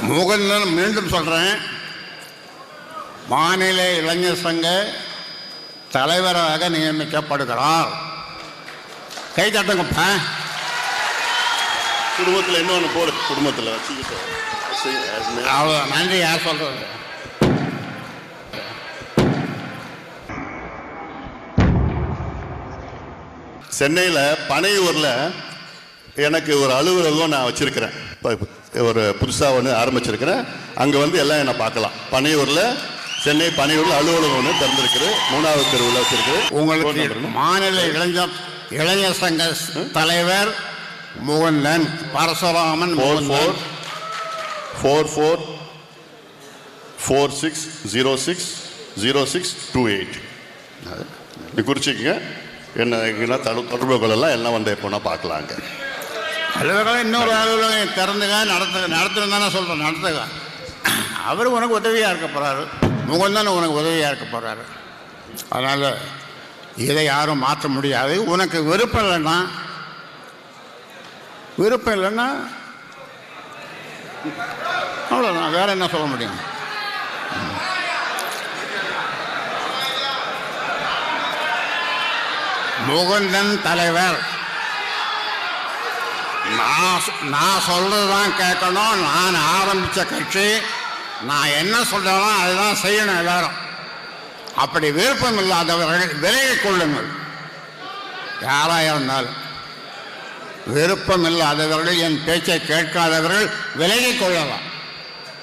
முகுந்தன் மீண்டும் சொல்கிறேன், மாநில இளைஞர் சங்க தலைவராக நியமிக்கப்படுகிறார். கை தட்டுங்கப்பா. குடும்பத்தில் இன்னொன்று போடு, குடும்பத்தில் அவ்வளோ. நன்றி. யார் சொல்கிறது? சென்னையில் பனையூரில் எனக்கு ஒரு அலுவலகம் நான் வச்சுருக்கிறேன். ஒரு புதுசாக ஒன்று ஆரம்பிச்சிருக்கிறேன். அங்கே வந்து எல்லாம் என்னை பார்க்கலாம். பனையூரில், சென்னை பனையூரில் அலுவலகம் ஒன்று திறந்திருக்குது. 3வது தெருவில் வச்சிருக்கு. உங்களுக்கு மாநில இளைஞர் சங்க தலைவர் முகுந்தன் பரசுராமன். 4446060628 இது குறிச்சிக்கங்க. என்ன தொடர்புகளெல்லாம் எல்லாம் வந்து எப்போனா பார்க்கலாங்க. அலுவலகம் இன்னொரு அலுவலகம் திறந்துங்க, நடத்துன்னு தானே சொல்கிறேன். நடத்துங்க. அவர் உனக்கு உதவியாக இருக்க போகிறாரு. முகுந்தன் உனக்கு உதவியாக இருக்க போகிறாரு. அதனால் இதை யாரும் மாற்ற முடியாது. உனக்கு விருப்பம் இல்லைன்னா அவ்வளோதான். வேற என்ன சொல்ல முடியும்? முகுந்தன் தலைவர். நான் சொல்றதுதான் கேட்கணும். நான் ஆரம்பித்த கட்சி, நான் என்ன சொல்றேனோ அதுதான் செய்யணும் எல்லாரும். அப்படி விருப்பம் இல்லாதவர்கள் விலகிக் கொள்ளுங்கள். யாராக இருந்தாலும் விருப்பம் இல்லாதவர்கள், என் பேச்சை கேட்காதவர்கள் விலகிக் கொள்ளலாம்.